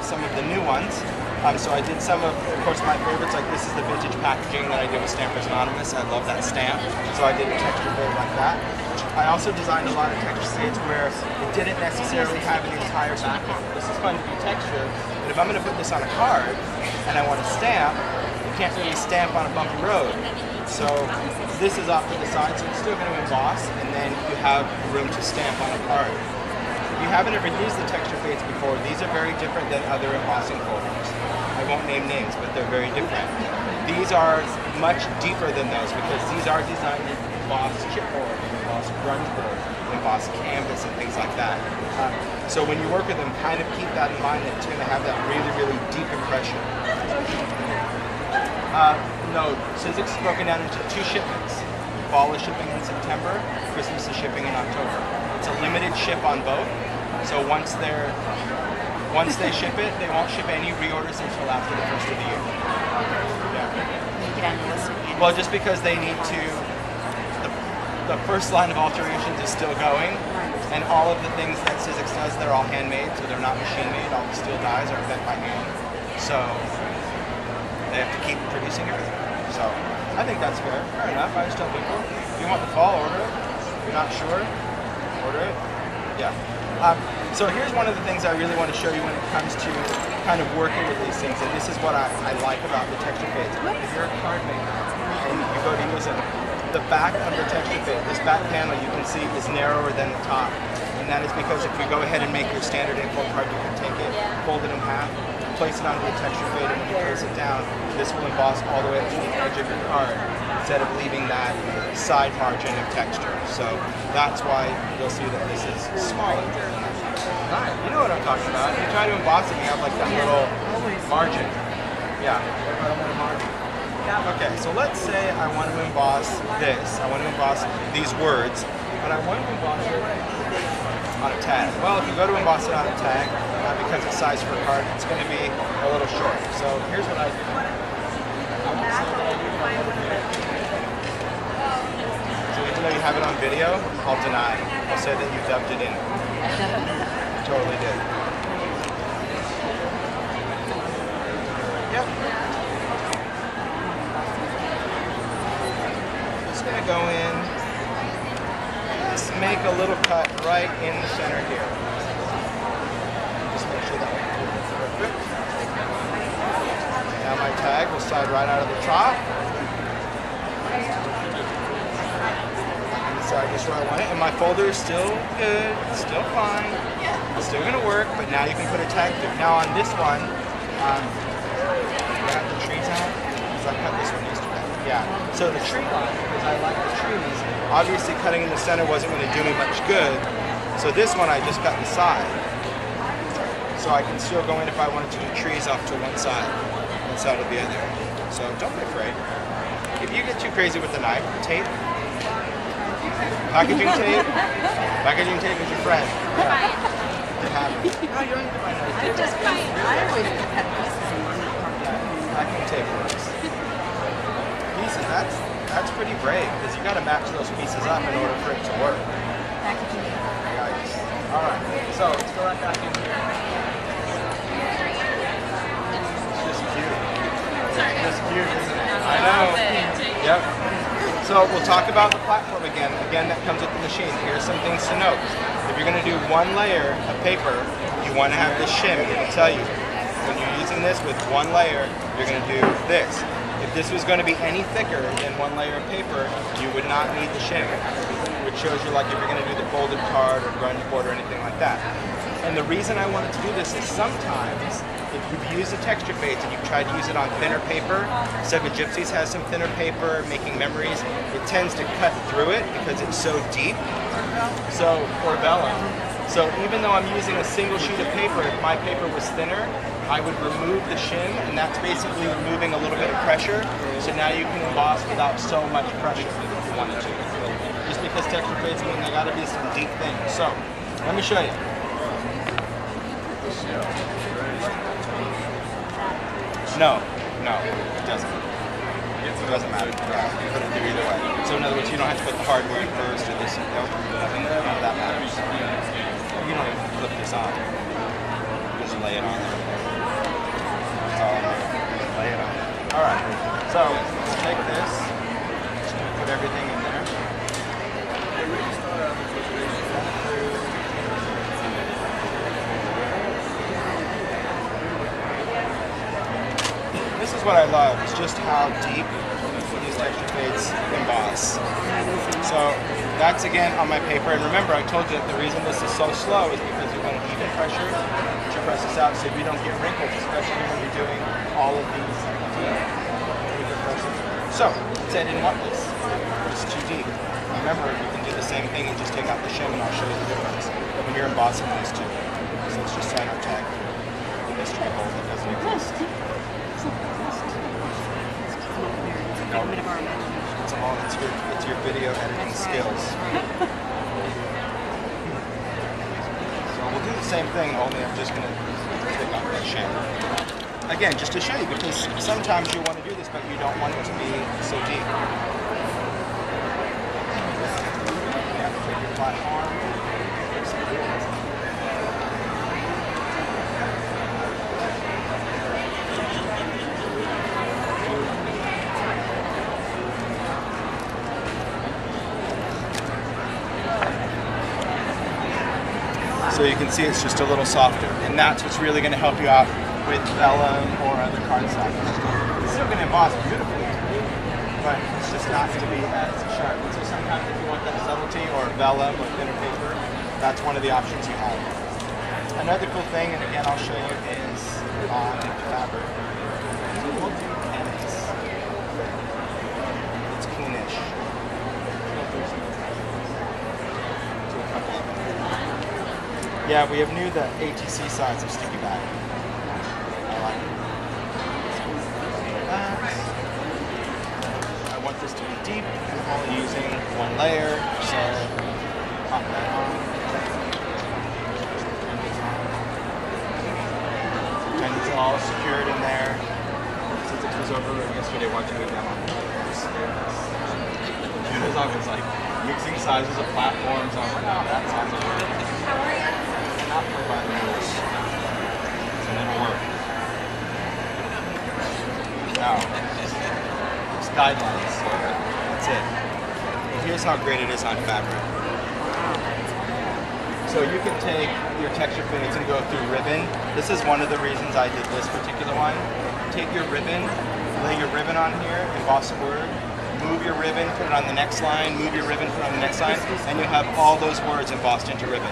emboss some of the new ones. So I did some of course, my favorites, like this is the vintage packaging that I did with Stampers Anonymous. I love that stamp, so I did a texture fade like that. I also designed a lot of texture fades where it didn't necessarily have an entire background. This is fun to be texture, but if I'm going to put this on a card and I want to stamp, you can't really stamp on a bumpy road. So this is off to the side, so it's still going to emboss, and then you have room to stamp on a card. If you haven't ever used the texture fades before, these are very different than other embossing folders. I won't name names, but they're very different. These are much deeper than those because these are designed to emboss chipboard, emboss grunge board, emboss canvas, and things like that. So when you work with them, kind of keep that in mind that it's going to have that really, really deep impression. No, Sizzix is broken down into 2 shipments. Fall is shipping in September, Christmas is shipping in October. It's a limited ship on both, so once they ship it, they won't ship any reorders until after the first of the year. Yeah. Well, just because they need to, the first line of alterations is still going, and all of the things that Sizzix does, they're all handmade, so they're not machine made. All the steel dies are bent by hand, so they have to keep producing everything. So I think that's fair. Fair enough. I just tell people, if you want the fall, order it. If you're not sure, order it. Yeah. So here's one of the things I really want to show you when it comes to kind of working with these things, and this is what I like about the texture fades. If you're a card maker and you go to use it, the back of the texture fade, this back panel you can see is narrower than the top, and that is because if you go ahead and make your standard A4 card, you can take it, fold it in half, place it onto the texture fade, and when you place it down, this will emboss all the way up to the edge of your card instead of leaving that side margin of texture. So that's why you'll see that this is smaller. Right, you know what I'm talking about. You try to emboss it, you have like that little margin. Yeah, a little margin. Okay, so let's say I want to emboss this. I want to emboss these words, but I want to emboss it on a tag. Well, if you go to emboss it on a tag, because it's size for a card, it's going to be a little short. So here's what I do. So even though you have it on video, I'll deny. I'll say that you dubbed it in. Totally did. Yep. Just going to go in, just make a little cut right in the center here. Just make sure that one's perfect. Now my tag will slide right out of the top. And decide just where I want it. And my folder is still good, it's still fine. It's still going to work, but now you can put a tag through. Now on this one, I got the trees out, because I cut this one yesterday. Yeah, so the tree line, because I like the trees, obviously cutting in the center wasn't going to do me much good. So this one I just cut the side. So I can still go in if I wanted to do trees off to one side of the other. So don't be afraid. If you get too crazy with the knife, tape, packaging tape is your friend. Yeah. Happens. No, you don't need to buy another tape. I always have pieces in one. Packing tape works. Pieces, that's pretty brave because you got to match those pieces up in order for it to work. Packaging tape. All right. So let's go right back in here. It's just cute. It's just cute, isn't it? I know. Yep. So we'll talk about the platform again. Again, that comes with the machine. Here's some things to note. If you're going to do one layer of paper, you want to have this shim. It'll tell you. When you're using this with one layer, you're going to do this. If this was going to be any thicker than one layer of paper, you would not need the shim, which shows you like if you're going to do the folded card or grunge board or anything like that. And the reason I wanted to do this is sometimes if you've used the texture fades and you've tried to use it on thinner paper, Seven Gypsies has some thinner paper, making memories, it tends to cut through it because it's so deep. So, or vellum. So even though I'm using a single sheet of paper, if my paper was thinner, I would remove the shim, and that's basically removing a little bit of pressure. So now you can emboss without so much pressure if you wanted to. Just because texture fades mean they gotta be some deep things. So, let me show you. No, it doesn't. It doesn't matter. Yeah, you put it through either way. So in other words, you don't have to put the hardware in first or this. None of that matters. You don't even flip this on. You just lay it on there. So let's take this, just gonna put everything in there. This is what I love, is just how deep these texture fades emboss. So that's again on my paper, and remember I told you that the reason this is so slow is because you want an even pressure to press this out so you don't get wrinkles, especially when you're doing all of these deeper presses. So, say I didn't want this, it's too deep. Remember, you can do the same thing and just take out the shim, and I'll show you the difference when you're embossing these two. So let's just sign our tag. The mystery hole that doesn't exist. No, it's all, it's your video editing skills. So we'll do the same thing, only I'm just going to take off that shim. Again, just to show you, because sometimes you want to do this, but you don't want it to be so deep. You have to take your flat arm. So you can see it's just a little softer, and that's what's really going to help you out with vellum or other cardstock. It's still going to emboss beautifully, but it's just not going to be as sharp. And so sometimes if you want that subtlety or vellum or thinner paper, that's one of the options you have. Another cool thing, and again I'll show you, is on fabric. And it's cleanish. Yeah, we have new the ATC size of sticky back. I like it. I want this to be deep. I'm only using one layer, so pop that on. And it's all secured in there. Since it was over yesterday watching me demo. As I was like mixing sizes of platforms, I was like, oh, that sounds good. How are you? Not play by the rules. And it'll work. Now, it's guidelines. That's it. And here's how great it is on fabric. So you can take your texture fades and go through ribbon. This is one of the reasons I did this particular one. Take your ribbon, lay your ribbon on here, emboss a word, move your ribbon, put it on the next line, move your ribbon, put it on the next line, and you'll have all those words embossed into ribbon.